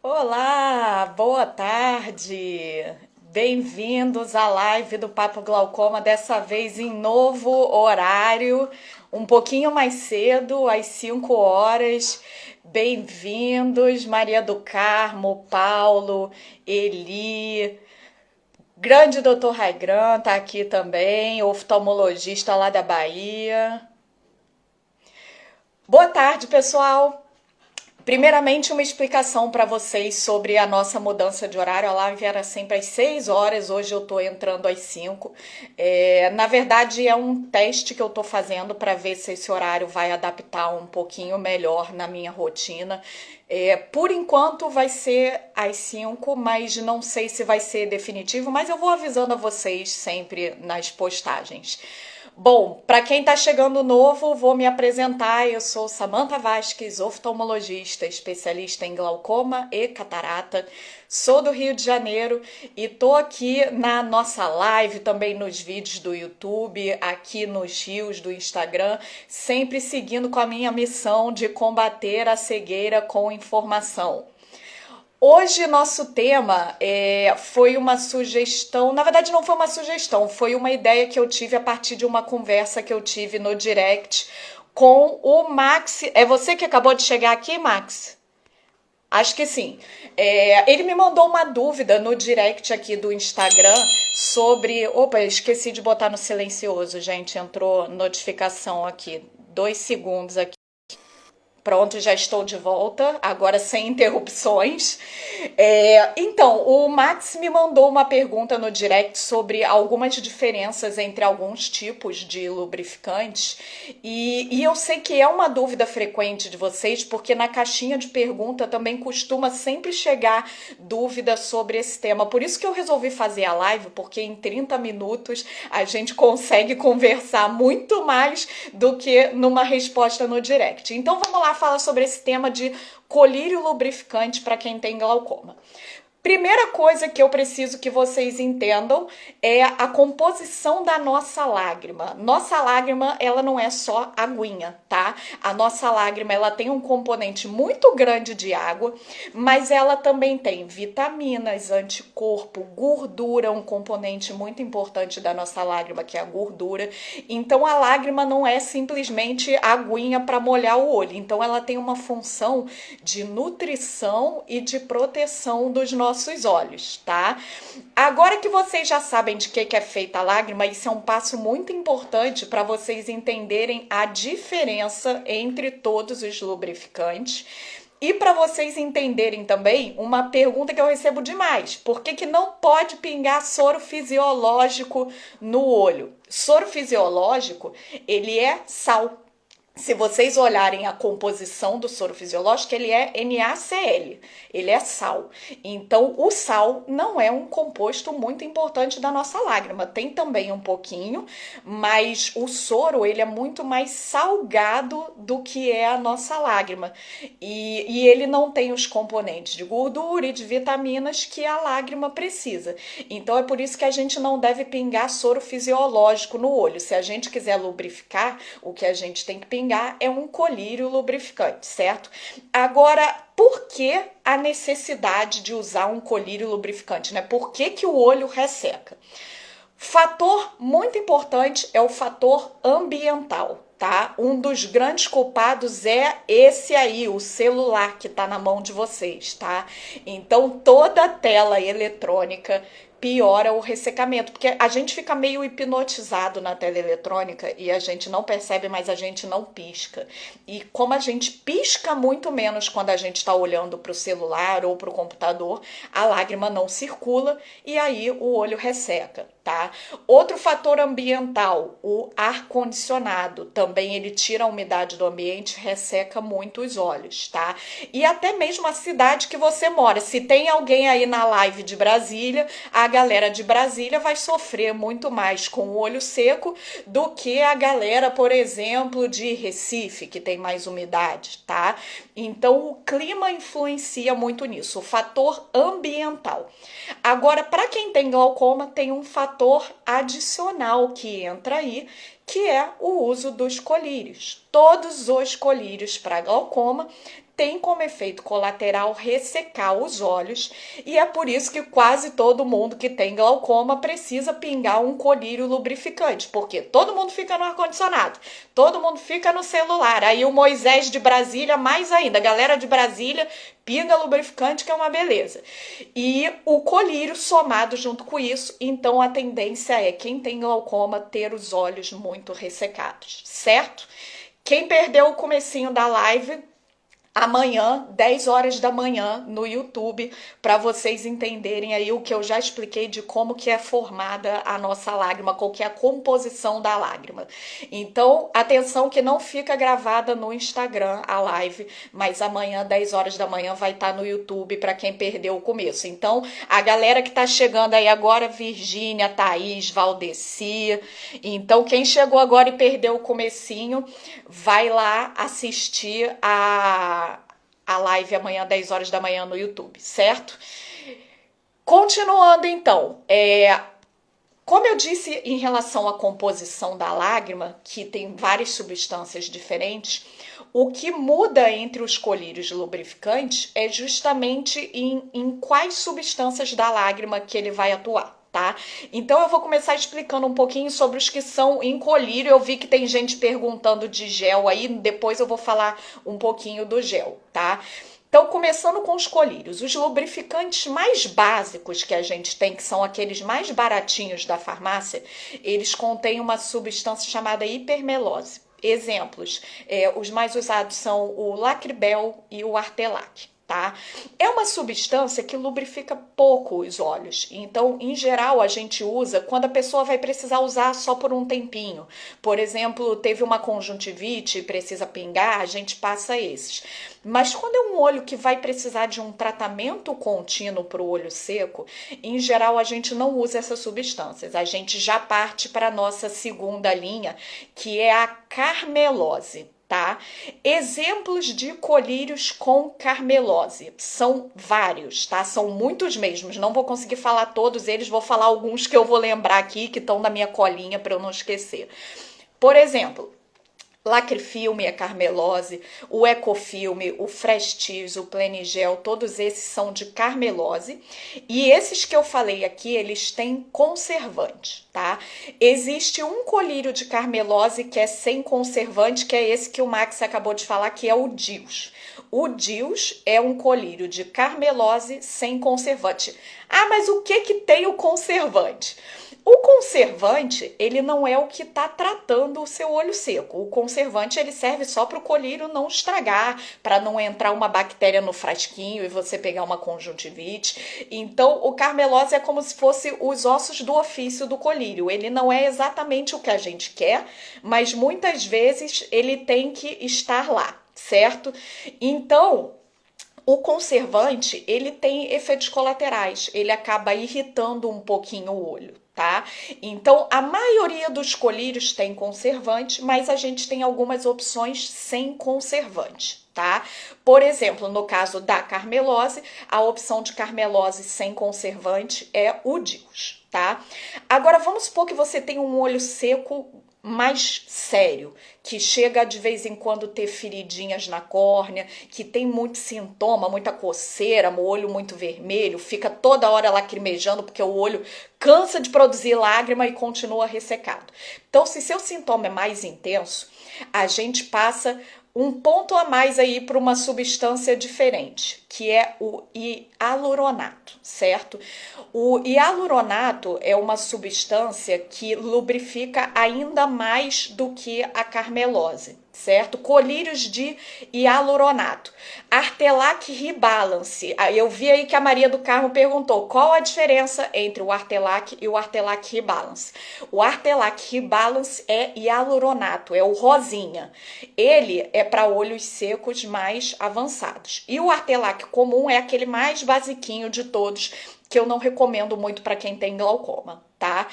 Olá, boa tarde. Bem-vindos à live do Papo Glaucoma, dessa vez em novo horário, um pouquinho mais cedo, às 5 horas. Bem-vindos, Maria do Carmo, Paulo, Eli, grande doutor Raigran tá aqui também, oftalmologista lá da Bahia. Boa tarde, pessoal. Primeiramente, uma explicação para vocês sobre a nossa mudança de horário. A live era sempre às 6 horas, hoje eu estou entrando às 5. Na verdade, é um teste que eu estou fazendo para ver se esse horário vai adaptar um pouquinho melhor na minha rotina. Por enquanto vai ser às 5, mas não sei se vai ser definitivo, mas eu vou avisando a vocês sempre nas postagens. Bom, para quem está chegando novo, vou me apresentar. Eu sou Samantha Vasques, oftalmologista, especialista em glaucoma e catarata. Sou do Rio de Janeiro e tô aqui na nossa live, também nos vídeos do YouTube, aqui nos rios do Instagram, sempre seguindo com a minha missão de combater a cegueira com informação. Hoje nosso tema foi uma sugestão, na verdade não foi uma sugestão, foi uma ideia que eu tive a partir de uma conversa que eu tive no direct com o Max. É você que acabou de chegar aqui, Max? Acho que sim. Ele me mandou uma dúvida no direct aqui do Instagram sobre. Opa, eu esqueci de botar no silencioso, gente. Entrou notificação aqui. 2 segundos aqui. Pronto, já estou de volta, agora sem interrupções. Então, o Max me mandou uma pergunta no direct sobre algumas diferenças entre alguns tipos de lubrificantes. E eu sei que é uma dúvida frequente de vocês, porque na caixinha de pergunta também costuma sempre chegar dúvida sobre esse tema. Por isso que eu resolvi fazer a live, porque em 30 minutos a gente consegue conversar muito mais do que numa resposta no direct. Então vamos lá falar sobre esse tema de colírio lubrificante para quem tem glaucoma. Primeira coisa que eu preciso que vocês entendam é a composição da nossa lágrima. Nossa lágrima, ela não é só aguinha, tá? A nossa lágrima, ela tem um componente muito grande de água, mas ela também tem vitaminas, anticorpo, gordura, um componente muito importante da nossa lágrima, que é a gordura. Então a lágrima não é simplesmente aguinha para molhar o olho. Então ela tem uma função de nutrição e de proteção dos nossos olhos, tá? Agora que vocês já sabem de que é feita a lágrima, isso é um passo muito importante para vocês entenderem a diferença entre todos os lubrificantes. E para vocês entenderem também uma pergunta que eu recebo demais: por que não pode pingar soro fisiológico no olho? Soro fisiológico, ele é sal. Se vocês olharem a composição do soro fisiológico, ele é NaCl, ele é sal. Então, o sal não é um composto muito importante da nossa lágrima. Tem também um pouquinho, mas o soro ele é muito mais salgado do que é a nossa lágrima. E ele não tem os componentes de gordura e de vitaminas que a lágrima precisa. Então, é por isso que a gente não deve pingar soro fisiológico no olho. Se a gente quiser lubrificar, o que a gente tem que pingar é um colírio lubrificante, certo? Agora, por que a necessidade de usar um colírio lubrificante, né? Por que o olho resseca? Fator muito importante é o fator ambiental, tá? Um dos grandes culpados é esse aí, o celular que tá na mão de vocês, tá? Então, toda a tela eletrônica piora o ressecamento, porque a gente fica meio hipnotizado na tela eletrônica e a gente não percebe, mas a gente não pisca. E como a gente pisca muito menos quando a gente está olhando para o celular ou para o computador, a lágrima não circula e aí o olho resseca, tá? Outro fator ambiental, o ar-condicionado, também ele tira a umidade do ambiente, resseca muito os olhos, tá? E até mesmo a cidade que você mora. Se tem alguém aí na live de Brasília, a galera de Brasília vai sofrer muito mais com o olho seco do que a galera, por exemplo, de Recife, que tem mais umidade, tá? Então, o clima influencia muito nisso, o fator ambiental. Agora, para quem tem glaucoma, tem um fator adicional que entra aí, que é o uso dos colírios. Todos os colírios para glaucoma tem como efeito colateral ressecar os olhos, e é por isso que quase todo mundo que tem glaucoma precisa pingar um colírio lubrificante, porque todo mundo fica no ar-condicionado, todo mundo fica no celular, aí o Moisés de Brasília mais ainda, a galera de Brasília pinga lubrificante, que é uma beleza. E o colírio somado junto com isso, então a tendência é quem tem glaucoma ter os olhos muito ressecados, certo? Quem perdeu o comecinho da live, amanhã, 10 horas da manhã, no YouTube, para vocês entenderem aí o que eu já expliquei de como que é formada a nossa lágrima, qual que é a composição da lágrima. Então, atenção que não fica gravada no Instagram a live, mas amanhã, 10 horas da manhã, vai estar no YouTube para quem perdeu o começo. Então, a galera que tá chegando aí agora, Virgínia, Thaís, Valdeci, então quem chegou agora e perdeu o comecinho, vai lá assistir a live amanhã, 10 horas da manhã no YouTube, certo? Continuando então, como eu disse em relação à composição da lágrima, que tem várias substâncias diferentes, o que muda entre os colírios lubrificantes é justamente em quais substâncias da lágrima que ele vai atuar. Tá? Então eu vou começar explicando um pouquinho sobre os que são em colírio. Eu vi que tem gente perguntando de gel aí, depois eu vou falar um pouquinho do gel, tá? Então, começando com os colírios, os lubrificantes mais básicos que a gente tem, que são aqueles mais baratinhos da farmácia, eles contêm uma substância chamada hipermelose. Exemplos, os mais usados são o Lacribel e o Artelac. Tá? É uma substância que lubrifica pouco os olhos, então em geral a gente usa quando a pessoa vai precisar usar só por um tempinho. Por exemplo, teve uma conjuntivite e precisa pingar, a gente passa esses. Mas quando é um olho que vai precisar de um tratamento contínuo para o olho seco, em geral a gente não usa essas substâncias, a gente já parte para a nossa segunda linha, que é a carmelose. Tá? Exemplos de colírios com carmelose são vários, tá? São muitos mesmos, não vou conseguir falar todos eles, vou falar alguns que eu vou lembrar aqui, que estão na minha colinha para eu não esquecer. Por exemplo, Lacrifilme é carmelose, o Ecofilme, o Frestis, o Plenigel, todos esses são de carmelose. E esses que eu falei aqui, eles têm conservante, tá? Existe um colírio de carmelose que é sem conservante, que é esse que o Max acabou de falar, que é o Dios. O Dios é um colírio de carmelose sem conservante. Ah, mas o que que tem o conservante? O conservante, ele não é o que está tratando o seu olho seco. O conservante, ele serve só para o colírio não estragar, para não entrar uma bactéria no frasquinho e você pegar uma conjuntivite. Então, o carmelose é como se fosse os ossos do ofício do colírio. Ele não é exatamente o que a gente quer, mas muitas vezes ele tem que estar lá, certo? Então, o conservante, ele tem efeitos colaterais, ele acaba irritando um pouquinho o olho, tá? Então, a maioria dos colírios tem conservante, mas a gente tem algumas opções sem conservante, tá? Por exemplo, no caso da carmelose, a opção de carmelose sem conservante é o Dios, tá? Agora, vamos supor que você tem um olho seco mais sério, que chega de vez em quando ter feridinhas na córnea, que tem muito sintoma, muita coceira, o olho muito vermelho, fica toda hora lacrimejando porque o olho cansa de produzir lágrima e continua ressecado. Então, se seu sintoma é mais intenso, a gente passa um ponto a mais aí para uma substância diferente, que é o hialuronato, certo? O hialuronato é uma substância que lubrifica ainda mais do que a carmelose, certo? Colírios de hialuronato. Artelac Rebalance. Eu vi aí que a Maria do Carmo perguntou qual a diferença entre o Artelac e o Artelac Rebalance. O Artelac Rebalance é hialuronato, é o rosinha. Ele é para olhos secos mais avançados. E o Artelac comum é aquele mais basiquinho de todos, que eu não recomendo muito para quem tem glaucoma, tá?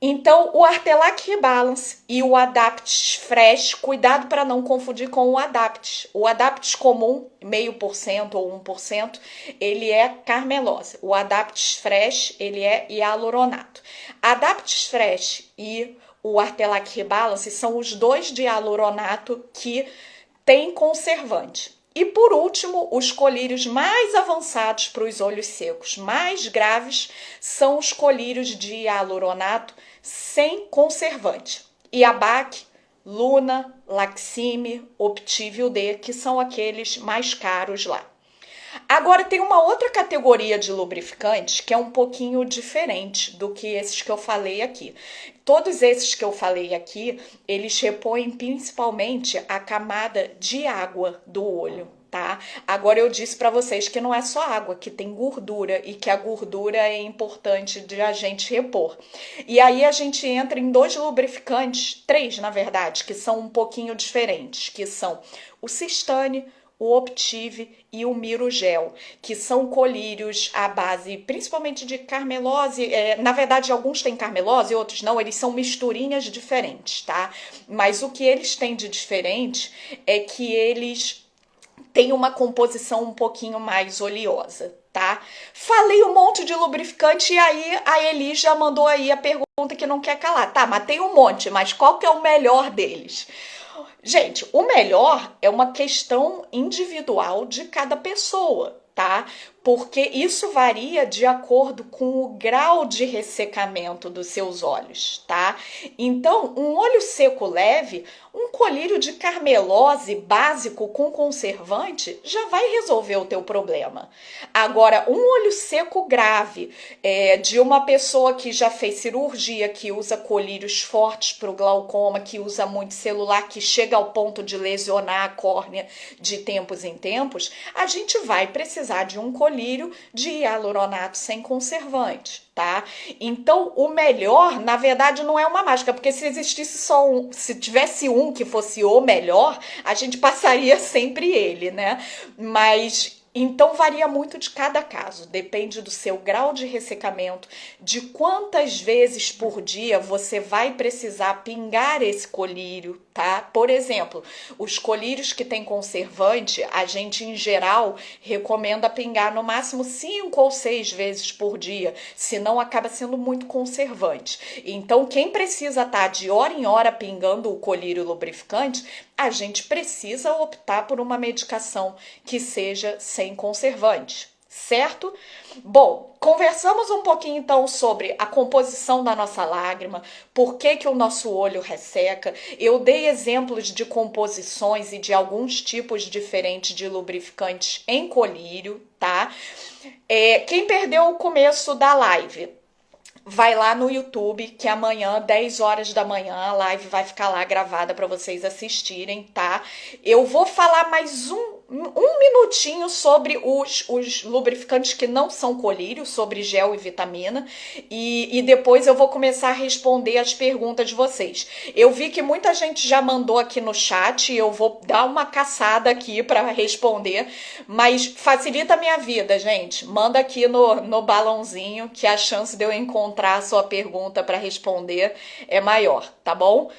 Então, o Artelac Rebalance e o Adapts Fresh, cuidado para não confundir com o Adapts. O Adapts comum, 0,5% ou 1%, ele é carmelose. O Adapts Fresh, ele é hialuronato. Adapts Fresh e o Artelac Rebalance são os dois de hialuronato que têm conservante. E por último, os colírios mais avançados para os olhos secos, mais graves, são os colírios de hialuronato sem conservante. Iabac, Luna, Laxime, Optivio D, que são aqueles mais caros lá. Agora tem uma outra categoria de lubrificantes que é um pouquinho diferente do que esses que eu falei aqui. Todos esses que eu falei aqui, eles repõem principalmente a camada de água do olho, tá? Agora eu disse para vocês que não é só água, que tem gordura e que a gordura é importante de a gente repor. E aí a gente entra em dois lubrificantes, três na verdade, que são um pouquinho diferentes, que são o Cistane, o Optive e o Mirogel, que são colírios à base principalmente de carmelose. Na verdade, alguns têm carmelose, outros não, eles são misturinhas diferentes, tá? Mas o que eles têm de diferente é que eles têm uma composição um pouquinho mais oleosa, tá? Falei um monte de lubrificante e aí a Eli já mandou aí a pergunta que não quer calar. Tá, mas tem um monte, mas qual que é o melhor deles? Gente, o melhor é uma questão individual de cada pessoa, tá? Porque isso varia de acordo com o grau de ressecamento dos seus olhos, tá? Então, um olho seco leve, um colírio de carmelose básico com conservante já vai resolver o teu problema. Agora, um olho seco grave, de uma pessoa que já fez cirurgia, que usa colírios fortes para o glaucoma, que usa muito celular, que chega ao ponto de lesionar a córnea de tempos em tempos, a gente vai precisar de um colírio de hialuronato sem conservante, tá? Então, o melhor, na verdade, não é uma mágica, porque se existisse só um, se tivesse um que fosse o melhor, a gente passaria sempre ele, né? Mas então varia muito de cada caso, depende do seu grau de ressecamento, de quantas vezes por dia você vai precisar pingar esse colírio, tá? Por exemplo, os colírios que têm conservante, a gente em geral recomenda pingar no máximo 5 ou 6 vezes por dia, senão acaba sendo muito conservante. Então, quem precisa estar de hora em hora pingando o colírio lubrificante, a gente precisa optar por uma medicação que seja sem conservante, certo? Bom, conversamos um pouquinho então sobre a composição da nossa lágrima, por que que o nosso olho resseca. Eu dei exemplos de composições e de alguns tipos diferentes de lubrificantes em colírio, tá? Quem perdeu o começo da live, vai lá no YouTube, que amanhã, 10 horas da manhã, a live vai ficar lá gravada para vocês assistirem, tá? Eu vou falar mais um minutinho sobre os lubrificantes que não são colírio, sobre gel e vitamina, e depois eu vou começar a responder as perguntas de vocês. Eu vi que muita gente já mandou aqui no chat, eu vou dar uma caçada aqui para responder, mas facilita a minha vida, gente. Manda aqui no balãozinho que a chance de eu encontrar a sua pergunta para responder é maior, tá bom?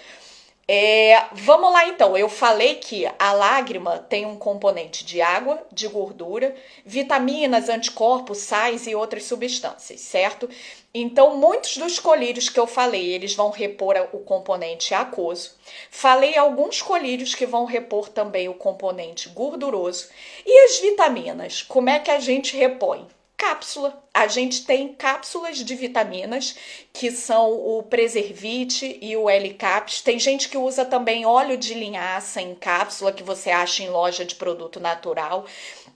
Vamos lá então, eu falei que a lágrima tem um componente de água, de gordura, vitaminas, anticorpos, sais e outras substâncias, certo? Então, muitos dos colírios que eu falei, eles vão repor o componente aquoso. Falei alguns colírios que vão repor também o componente gorduroso. E as vitaminas, como é que a gente repõe? Cápsula. A gente tem cápsulas de vitaminas, que são o Preservite e o L-Caps. Tem gente que usa também óleo de linhaça em cápsula, que você acha em loja de produto natural,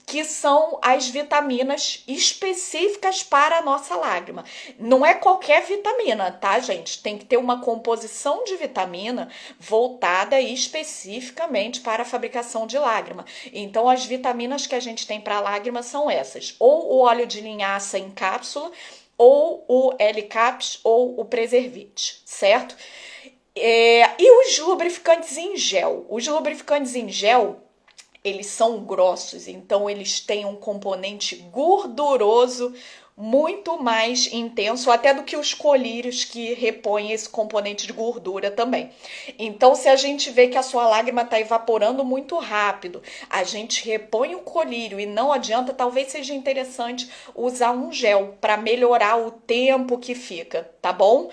que são as vitaminas específicas para a nossa lágrima. Não é qualquer vitamina, tá, gente? Tem que ter uma composição de vitamina voltada especificamente para a fabricação de lágrima. Então, as vitaminas que a gente tem para a lágrima são essas: ou o óleo de linhaça em cápsula, ou o L-Caps, ou o Preservite, certo? E os lubrificantes em gel? Os lubrificantes em gel, eles são grossos, então eles têm um componente gorduroso muito mais intenso até do que os colírios que repõem esse componente de gordura também. Então, se a gente vê que a sua lágrima está evaporando muito rápido, a gente repõe o colírio e não adianta, talvez seja interessante usar um gel para melhorar o tempo que fica, tá bom?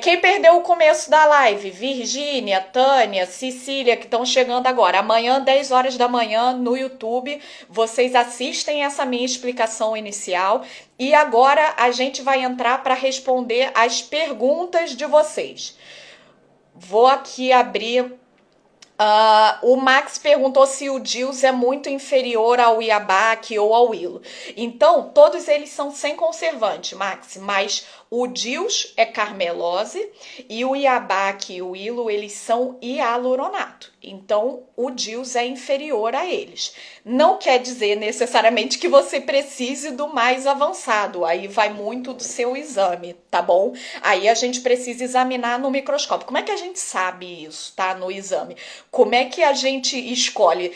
Quem perdeu o começo da live? Virgínia, Tânia, Cecília, que estão chegando agora. Amanhã, 10 horas da manhã, no YouTube, vocês assistem essa minha explicação inicial. E agora a gente vai entrar para responder as perguntas de vocês. Vou aqui abrir. O Max perguntou se o Dils é muito inferior ao Iabac ou ao Willow. Então, todos eles são sem conservante, Max, mas o Dils é carmelose e o Iabac e o Willow, eles são hialuronato. Então, o Dils é inferior a eles. Não quer dizer necessariamente que você precise do mais avançado. Aí vai muito do seu exame, tá bom? Aí a gente precisa examinar no microscópio. Como é que a gente sabe isso, tá? No exame. Como é que a gente escolhe?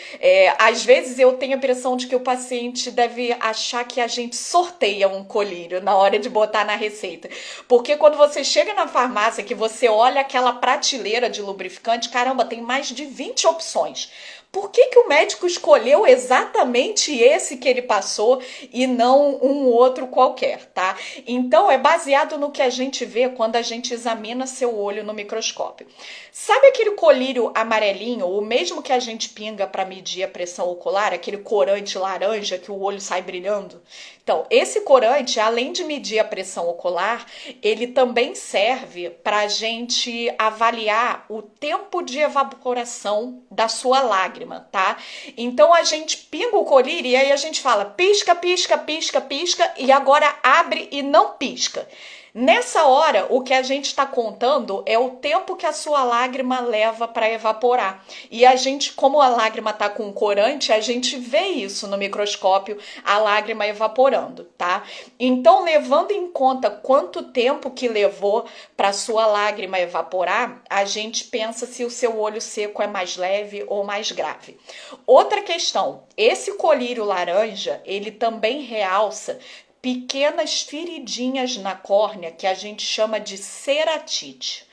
Às vezes eu tenho a impressão de que o paciente deve achar que a gente sorteia um colírio na hora de botar na receita. Porque quando você chega na farmácia, que você olha aquela prateleira de lubrificante, caramba, tem mais de 20 opções. Por que o médico escolheu exatamente esse que ele passou e não um outro qualquer, tá? Então, é baseado no que a gente vê quando a gente examina seu olho no microscópio. Sabe aquele colírio amarelinho, o mesmo que a gente pinga para medir a pressão ocular, aquele corante laranja que o olho sai brilhando? Então, esse corante, além de medir a pressão ocular, ele também serve para a gente avaliar o tempo de evaporação da sua lágrima, tá? Então, a gente pinga o colírio e aí a gente fala pisca, pisca, pisca, pisca e agora abre e não pisca. Nessa hora, o que a gente está contando é o tempo que a sua lágrima leva para evaporar. E a gente, como a lágrima está com corante, a gente vê isso no microscópio, a lágrima evaporando, tá? Então, levando em conta quanto tempo que levou para a sua lágrima evaporar, a gente pensa se o seu olho seco é mais leve ou mais grave. Outra questão, esse colírio laranja, ele também realça pequenas feridinhas na córnea que a gente chama de ceratite.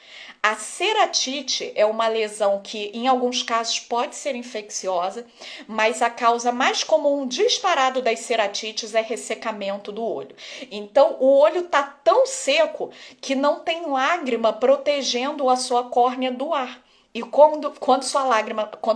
A ceratite é uma lesão que, em alguns casos, pode ser infecciosa, mas a causa mais comum disparado das ceratites é ressecamento do olho. Então, o olho está tão seco que não tem lágrima protegendo a sua córnea do ar. E quando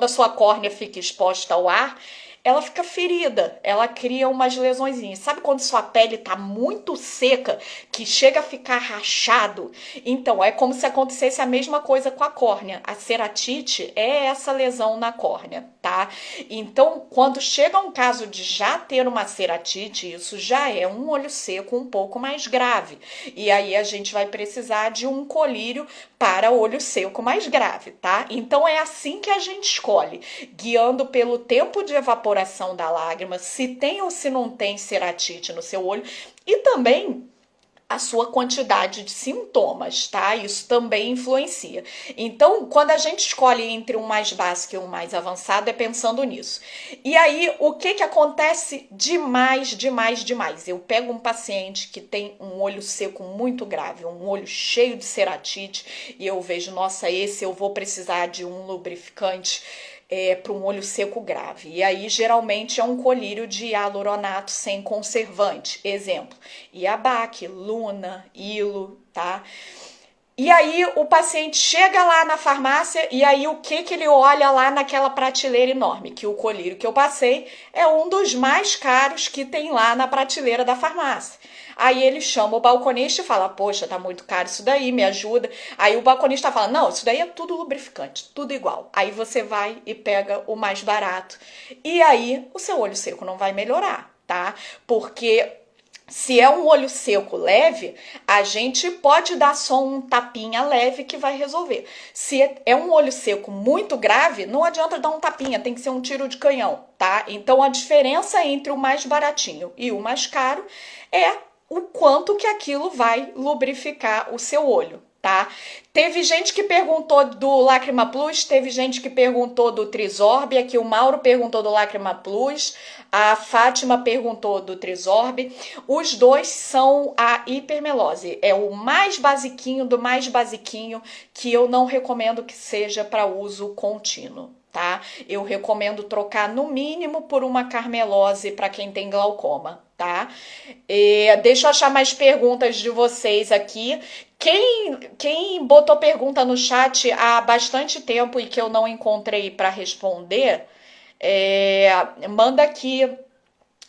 a sua córnea fica exposta ao ar, ela fica ferida, ela cria umas lesõezinhas. Sabe quando sua pele tá muito seca, que chega a ficar rachado? Então, é como se acontecesse a mesma coisa com a córnea. A ceratite é essa lesão na córnea, tá? Então, quando chega um caso de já ter uma ceratite, isso já é um olho seco um pouco mais grave. E aí a gente vai precisar de um colírio para olho seco mais grave, tá? Então, é assim que a gente escolhe, guiando pelo tempo de evaporação da lágrima, se tem ou se não tem ceratite no seu olho e também a sua quantidade de sintomas, tá? Isso também influencia. Então, quando a gente escolhe entre um mais básico e um mais avançado, é pensando nisso. E aí, o que acontece demais? Eu pego um paciente que tem um olho seco muito grave, um olho cheio de ceratite, e eu vejo, nossa, esse eu vou precisar de um lubrificante para um olho seco grave. E aí, geralmente, é um colírio de hialuronato sem conservante. Exemplo, Iabac, Luna, Ilo, tá? E aí, o paciente chega lá na farmácia e aí o que ele olha lá naquela prateleira enorme? Que o colírio que eu passei é um dos mais caros que tem lá na prateleira da farmácia. Aí ele chama o balconista e fala, poxa, tá muito caro isso daí, me ajuda. Aí o balconista fala, não, isso daí é tudo lubrificante, tudo igual. Aí você vai e pega o mais barato. E aí o seu olho seco não vai melhorar, tá? Porque se é um olho seco leve, a gente pode dar só um tapinha leve que vai resolver. Se é um olho seco muito grave, não adianta dar um tapinha, tem que ser um tiro de canhão, tá? Então a diferença entre o mais baratinho e o mais caro é o quanto que aquilo vai lubrificar o seu olho, tá? Teve gente que perguntou do Lágrima Plus, teve gente que perguntou do Trisorb, aqui o Mauro perguntou do Lágrima Plus, a Fátima perguntou do Trisorb. Os dois são a hipermelose, é o mais basiquinho do mais basiquinho, que eu não recomendo que seja para uso contínuo, tá? Eu recomendo trocar no mínimo por uma carmelose para quem tem glaucoma, tá? Deixa eu achar mais perguntas de vocês aqui. Quem botou pergunta no chat há bastante tempo e que eu não encontrei para responder, manda aqui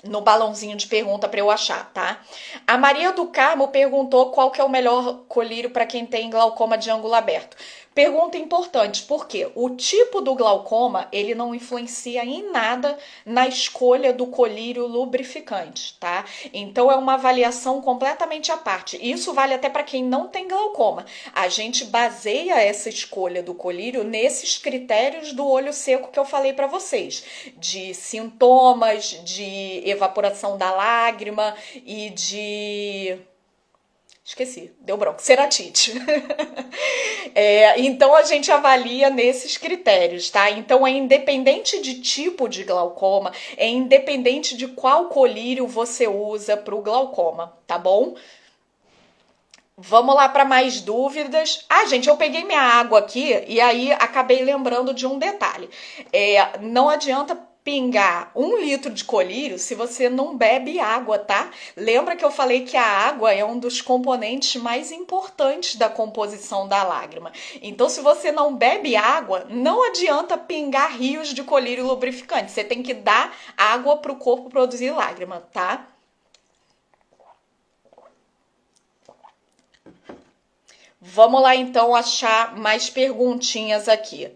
no balãozinho de pergunta para eu achar, tá? A Maria do Carmo perguntou qual que é o melhor colírio para quem tem glaucoma de ângulo aberto. Pergunta importante, porque o tipo do glaucoma, ele não influencia em nada na escolha do colírio lubrificante, tá? Então é uma avaliação completamente à parte. Isso vale até para quem não tem glaucoma. A gente baseia essa escolha do colírio nesses critérios do olho seco que eu falei para vocês, de sintomas, de evaporação da lágrima e de... Esqueci, deu branco, ceratite. Então a gente avalia nesses critérios, tá? Então é independente de tipo de glaucoma, é independente de qual colírio você usa para o glaucoma, tá bom? Vamos lá para mais dúvidas. Gente, eu peguei minha água aqui e aí acabei lembrando de um detalhe. Não adianta pingar 1 litro de colírio se você não bebe água, tá? Lembra que eu falei que a água é um dos componentes mais importantes da composição da lágrima. Então, se você não bebe água, não adianta pingar rios de colírio lubrificante. Você tem que dar água para o corpo produzir lágrima, tá? Vamos lá, então, achar mais perguntinhas aqui.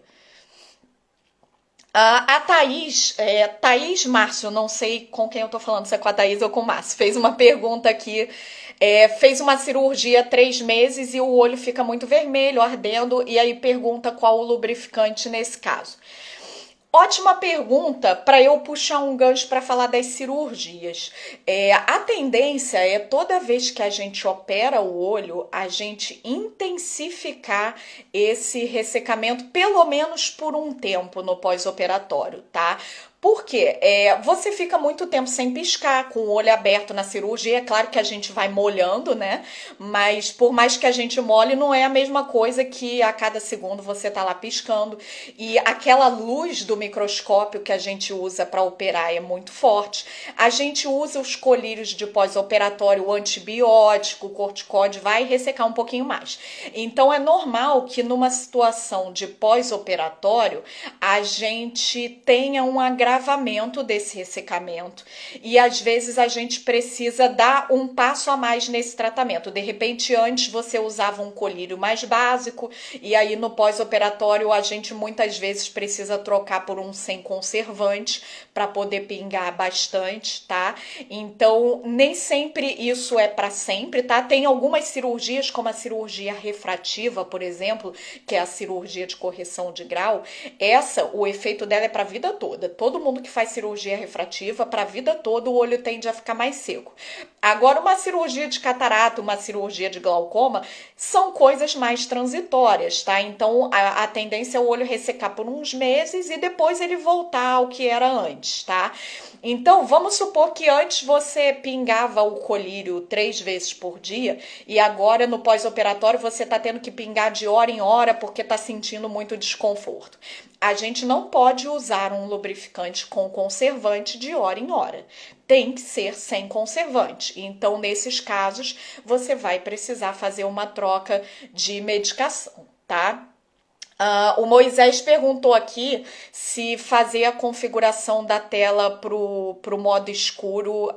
A Thaís Márcio, não sei com quem eu tô falando, se é com a Thaís ou com o Márcio, fez uma pergunta aqui, fez uma cirurgia há 3 meses e o olho fica muito vermelho, ardendo, e aí pergunta qual o lubrificante nesse caso. Ótima pergunta para eu puxar um gancho para falar das cirurgias. A tendência é toda vez que a gente opera o olho, a gente intensificar esse ressecamento, pelo menos por um tempo no pós-operatório, tá? Por quê? Você fica muito tempo sem piscar, com o olho aberto na cirurgia. É claro que a gente vai molhando, né? Mas por mais que a gente molhe, não é a mesma coisa que a cada segundo você tá lá piscando. E aquela luz do microscópio que a gente usa para operar é muito forte. A gente usa os colírios de pós-operatório, o antibiótico, o corticóide, vai ressecar um pouquinho mais. Então é normal que numa situação de pós-operatório a gente tenha um agravamento desse ressecamento e às vezes a gente precisa dar um passo a mais nesse tratamento. De repente, antes você usava um colírio mais básico e aí no pós-operatório a gente muitas vezes precisa trocar por um sem conservante para poder pingar bastante, tá? Então, nem sempre isso é para sempre, tá? Tem algumas cirurgias, como a cirurgia refrativa, por exemplo, que é a cirurgia de correção de grau. O efeito dela é para a vida toda. Todo mundo que faz cirurgia refrativa, para a vida toda, o olho tende a ficar mais seco. Agora, uma cirurgia de catarata, uma cirurgia de glaucoma, são coisas mais transitórias, tá? Então, a tendência é o olho ressecar por uns meses e depois ele voltar ao que era antes, tá? Então, vamos supor que antes você pingava o colírio 3 vezes por dia e agora no pós-operatório você está tendo que pingar de hora em hora porque está sentindo muito desconforto. A gente não pode usar um lubrificante com conservante de hora em hora. Tem que ser sem conservante. Então, nesses casos, você vai precisar fazer uma troca de medicação, tá? O Moisés perguntou aqui se fazer a configuração da tela pro modo escuro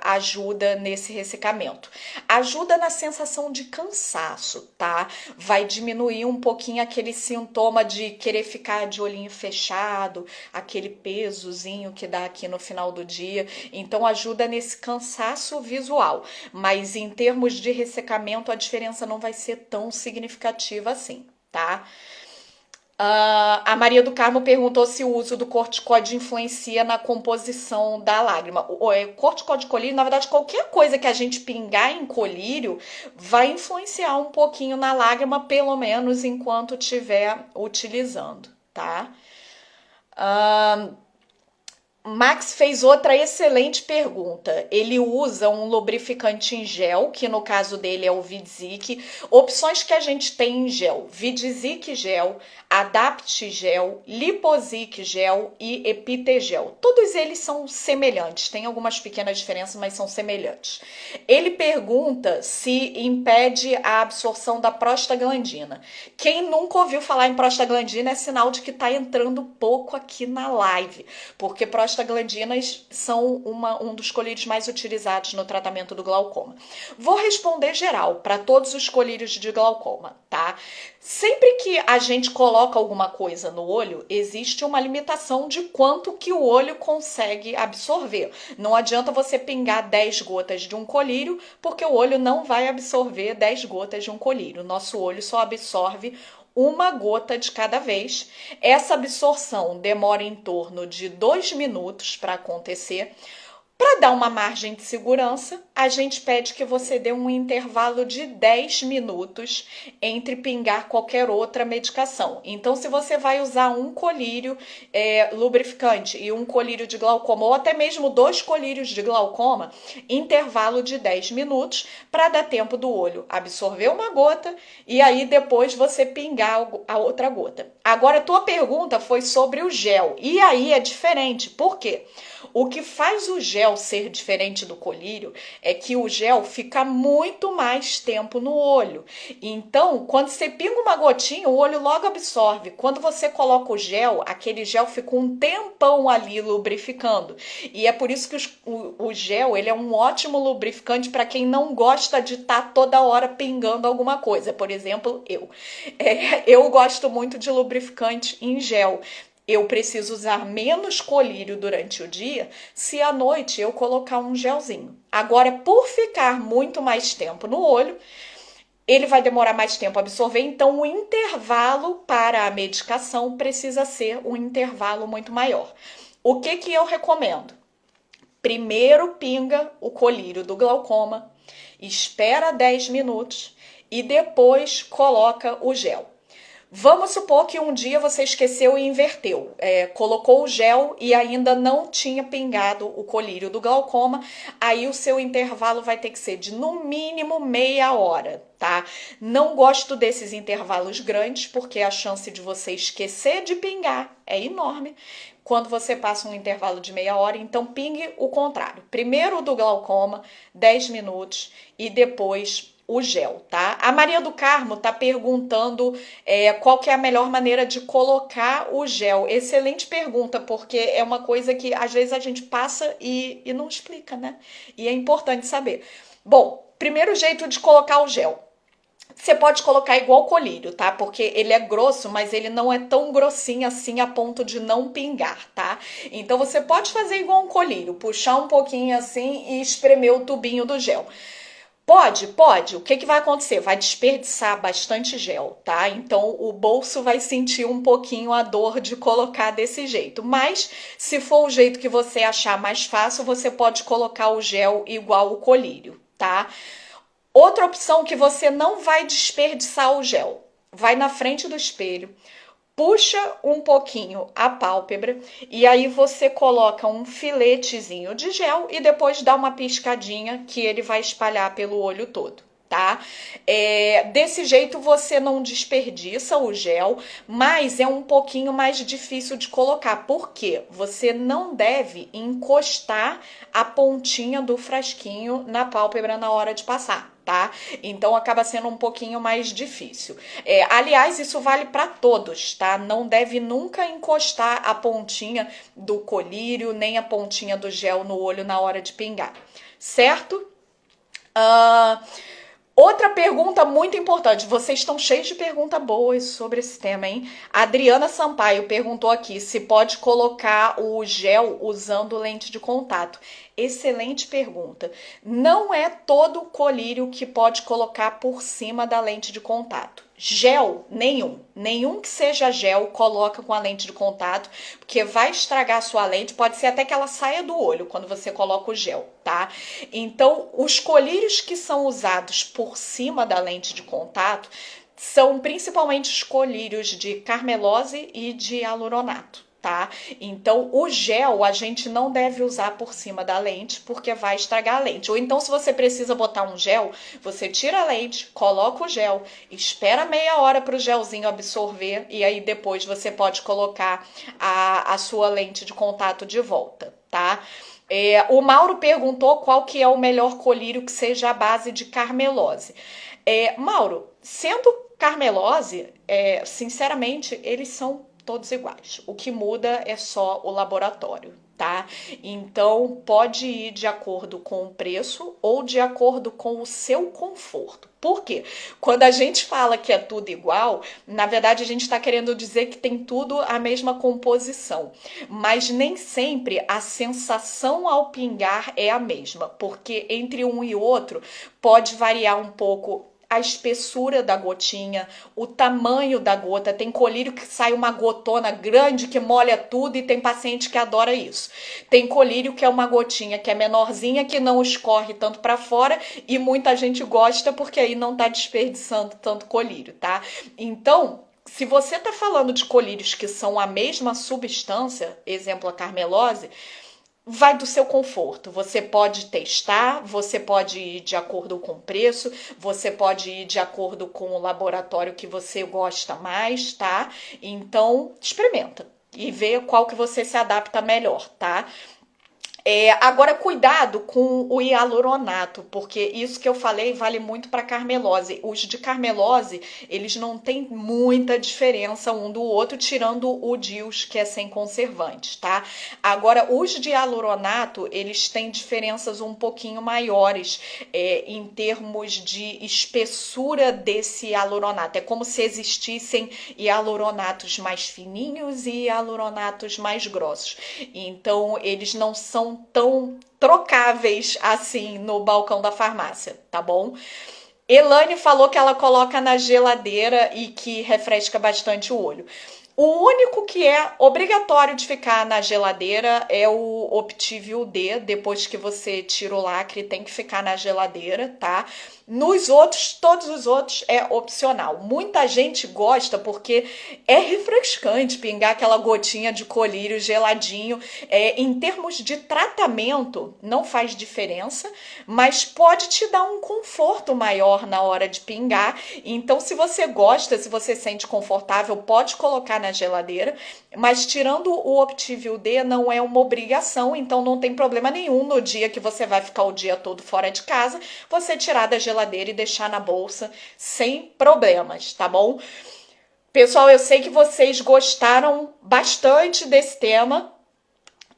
ajuda nesse ressecamento. Ajuda na sensação de cansaço, tá? Vai diminuir um pouquinho aquele sintoma de querer ficar de olhinho fechado, aquele pesozinho que dá aqui no final do dia. Então ajuda nesse cansaço visual. Mas em termos de ressecamento, a diferença não vai ser tão significativa assim, tá? A Maria do Carmo perguntou se o uso do corticoide influencia na composição da lágrima. O corticoide de colírio, na verdade, qualquer coisa que a gente pingar em colírio vai influenciar um pouquinho na lágrima, pelo menos enquanto estiver utilizando, tá? Max fez outra excelente pergunta. Ele usa um lubrificante em gel, que no caso dele é o Vidzik. Opções que a gente tem em gel: Vidzik gel, Adapt gel, Liposic gel e Epitegel. Todos eles são semelhantes, tem algumas pequenas diferenças, mas são semelhantes. Ele pergunta se impede a absorção da prostaglandina. Quem nunca ouviu falar em prostaglandina é sinal de que está entrando pouco aqui na live, porque prostaglandinas são um dos colírios mais utilizados no tratamento do glaucoma. Vou responder geral para todos os colírios de glaucoma, tá? Sempre que a gente coloca alguma coisa no olho, existe uma limitação de quanto que o olho consegue absorver. Não adianta você pingar 10 gotas de um colírio, porque o olho não vai absorver 10 gotas de um colírio. Nosso olho só absorve uma gota de cada vez. Essa absorção demora em torno de 2 minutos para acontecer. Para dar uma margem de segurança, a gente pede que você dê um intervalo de 10 minutos entre pingar qualquer outra medicação. Então, se você vai usar um colírio lubrificante e um colírio de glaucoma, ou até mesmo 2 colírios de glaucoma, intervalo de 10 minutos para dar tempo do olho absorver uma gota e aí depois você pingar a outra gota. Agora, a tua pergunta foi sobre o gel. E aí é diferente. Por quê? O que faz o gel ser diferente do colírio é que o gel fica muito mais tempo no olho. Então, quando você pinga uma gotinha, o olho logo absorve. Quando você coloca o gel, aquele gel fica um tempão ali lubrificando. E é por isso que o gel ele é um ótimo lubrificante para quem não gosta de estar toda hora pingando alguma coisa. Por exemplo, eu gosto muito de lubrificante em gel. Eu preciso usar menos colírio durante o dia se à noite eu colocar um gelzinho. Agora, por ficar muito mais tempo no olho, ele vai demorar mais tempo a absorver, então o intervalo para a medicação precisa ser um intervalo muito maior. O que eu recomendo? Primeiro pinga o colírio do glaucoma, espera 10 minutos e depois coloca o gel. Vamos supor que um dia você esqueceu e inverteu, colocou o gel e ainda não tinha pingado o colírio do glaucoma, aí o seu intervalo vai ter que ser de no mínimo meia hora, tá? Não gosto desses intervalos grandes porque a chance de você esquecer de pingar é enorme quando você passa um intervalo de meia hora, então pingue o contrário. Primeiro o do glaucoma, 10 minutos e depois o gel, tá? A Maria do Carmo tá perguntando qual que é a melhor maneira de colocar o gel. Excelente pergunta, porque é uma coisa que às vezes a gente passa e não explica, né? E é importante saber. Bom, primeiro jeito de colocar o gel. Você pode colocar igual colírio, tá? Porque ele é grosso, mas ele não é tão grossinho assim a ponto de não pingar, tá? Então você pode fazer igual um colírio, puxar um pouquinho assim e espremer o tubinho do gel. Pode. O que vai acontecer? Vai desperdiçar bastante gel, tá? Então o bolso vai sentir um pouquinho a dor de colocar desse jeito. Mas se for o jeito que você achar mais fácil, você pode colocar o gel igual o colírio, tá? Outra opção que você não vai desperdiçar o gel. Vai na frente do espelho, puxa um pouquinho a pálpebra e aí você coloca um filetezinho de gel e depois dá uma piscadinha que ele vai espalhar pelo olho todo, tá? Desse jeito você não desperdiça o gel, mas é um pouquinho mais difícil de colocar, porque você não deve encostar a pontinha do frasquinho na pálpebra na hora de passar. Tá? Então acaba sendo um pouquinho mais difícil. Aliás, isso vale para todos, tá? Não deve nunca encostar a pontinha do colírio, nem a pontinha do gel no olho na hora de pingar, certo? Outra pergunta muito importante, vocês estão cheios de perguntas boas sobre esse tema, hein? A Adriana Sampaio perguntou aqui se pode colocar o gel usando lente de contato. Excelente pergunta. Não é todo colírio que pode colocar por cima da lente de contato. Gel, nenhum que seja gel, coloca com a lente de contato, porque vai estragar a sua lente, pode ser até que ela saia do olho quando você coloca o gel, tá? Então, os colírios que são usados por cima da lente de contato são principalmente os colírios de carmelose e de hialuronato. Tá? Então, o gel a gente não deve usar por cima da lente porque vai estragar a lente. Ou então, se você precisa botar um gel, você tira a lente, coloca o gel, espera meia hora para o gelzinho absorver e aí depois você pode colocar a sua lente de contato de volta, tá? O Mauro perguntou qual que é o melhor colírio que seja a base de carmelose. Mauro, sendo carmelose, sinceramente, eles são todos iguais. O que muda é só o laboratório, tá? Então, pode ir de acordo com o preço ou de acordo com o seu conforto. Por quê? Quando a gente fala que é tudo igual, na verdade a gente está querendo dizer que tem tudo a mesma composição. Mas nem sempre a sensação ao pingar é a mesma, porque entre um e outro pode variar um pouco a espessura da gotinha, o tamanho da gota. Tem colírio que sai uma gotona grande que molha tudo e tem paciente que adora isso. Tem colírio que é uma gotinha que é menorzinha, que não escorre tanto para fora e muita gente gosta porque aí não tá desperdiçando tanto colírio, tá? Então, se você tá falando de colírios que são a mesma substância, exemplo a carmelose, vai do seu conforto. Você pode testar, você pode ir de acordo com o preço, você pode ir de acordo com o laboratório que você gosta mais, tá? Então, experimenta e vê qual que você se adapta melhor, tá? Agora, cuidado com o hialuronato, porque isso que eu falei vale muito para carmelose. Os de carmelose, eles não têm muita diferença um do outro, tirando o DIUS, que é sem conservantes, tá? Agora, os de hialuronato, eles têm diferenças um pouquinho maiores em termos de espessura desse hialuronato. É como se existissem hialuronatos mais fininhos e hialuronatos mais grossos. Então, eles não são tão trocáveis assim no balcão da farmácia, tá bom? Elane falou que ela coloca na geladeira e que refresca bastante o olho. O único que é obrigatório de ficar na geladeira é o Optivio D. Depois que você tira o lacre, tem que ficar na geladeira, tá? Nos outros, todos os outros é opcional. Muita gente gosta porque é refrescante pingar aquela gotinha de colírio geladinho. Em termos de tratamento, não faz diferença, mas pode te dar um conforto maior na hora de pingar. Então, se você gosta, se você sente confortável, pode colocar na geladeira, mas tirando o Optivio D não é uma obrigação, então não tem problema nenhum no dia que você vai ficar o dia todo fora de casa, você tirar da geladeira e deixar na bolsa sem problemas, tá bom? Pessoal, eu sei que vocês gostaram bastante desse tema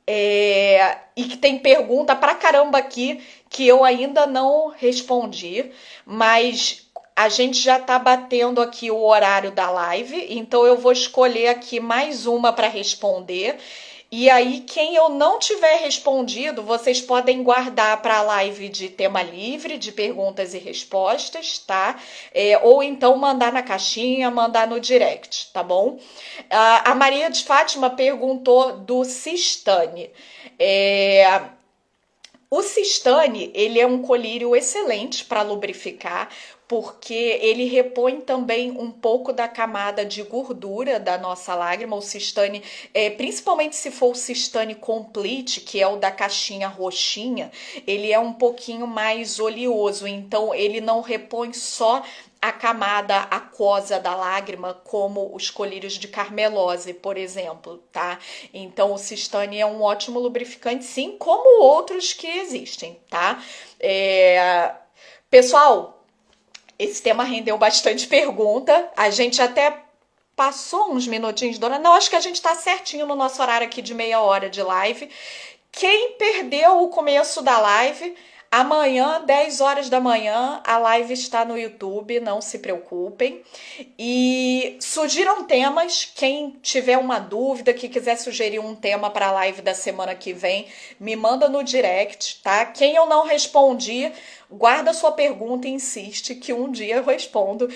e que tem pergunta pra caramba aqui que eu ainda não respondi, mas a gente já tá batendo aqui o horário da live, então eu vou escolher aqui mais uma para responder. E aí, quem eu não tiver respondido, vocês podem guardar para a live de tema livre, de perguntas e respostas, tá? Ou então mandar na caixinha, mandar no direct, tá bom? A Maria de Fátima perguntou do Sistane. O Sistane, ele é um colírio excelente para lubrificar, porque ele repõe também um pouco da camada de gordura da nossa lágrima. O Sistane, principalmente se for o Sistane Complete, que é o da caixinha roxinha, ele é um pouquinho mais oleoso, então ele não repõe só a camada aquosa da lágrima, como os colírios de carmelose, por exemplo, tá? Então, o Sistane é um ótimo lubrificante, sim, como outros que existem, tá? Pessoal, esse tema rendeu bastante pergunta. A gente até passou uns minutinhos, dona. Não, acho que a gente tá certinho no nosso horário aqui de meia hora de live. Quem perdeu o começo da live, Amanhã, 10 horas da manhã, a live está no YouTube, não se preocupem. E sugiram temas, quem tiver uma dúvida, que quiser sugerir um tema para a live da semana que vem, me manda no direct, tá? Quem eu não respondi, guarda sua pergunta e insiste que um dia eu respondo.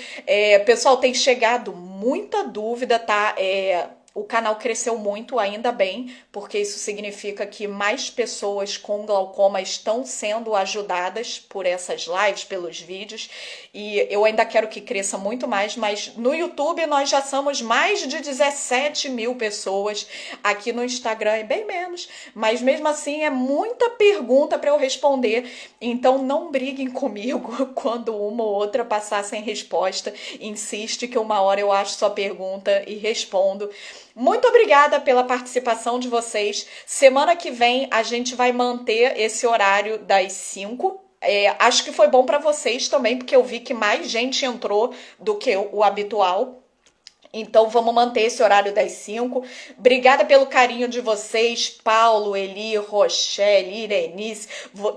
Pessoal, tem chegado muita dúvida, tá? O canal cresceu muito, ainda bem, porque isso significa que mais pessoas com glaucoma estão sendo ajudadas por essas lives, pelos vídeos, e eu ainda quero que cresça muito mais, mas no YouTube nós já somos mais de 17 mil pessoas, aqui no Instagram é bem menos, mas mesmo assim é muita pergunta para eu responder, então não briguem comigo quando uma ou outra passar sem resposta, insiste que uma hora eu acho sua pergunta e respondo. Muito obrigada pela participação de vocês. Semana que vem a gente vai manter esse horário das 5. Acho que foi bom para vocês também, porque eu vi que mais gente entrou do que o habitual. Então vamos manter esse horário das 5. Obrigada pelo carinho de vocês, Paulo, Eli, Rochelle, Irenice.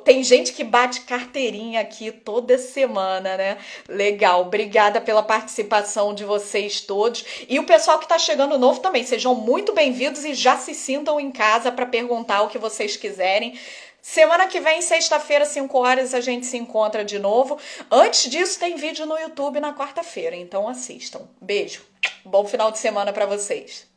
Tem gente que bate carteirinha aqui toda semana, né? Legal, obrigada pela participação de vocês todos. E o pessoal que está chegando novo também, sejam muito bem-vindos e já se sintam em casa para perguntar o que vocês quiserem. Semana que vem, sexta-feira, 5 horas, a gente se encontra de novo. Antes disso, tem vídeo no YouTube na quarta-feira, então assistam. Beijo. Bom final de semana para vocês.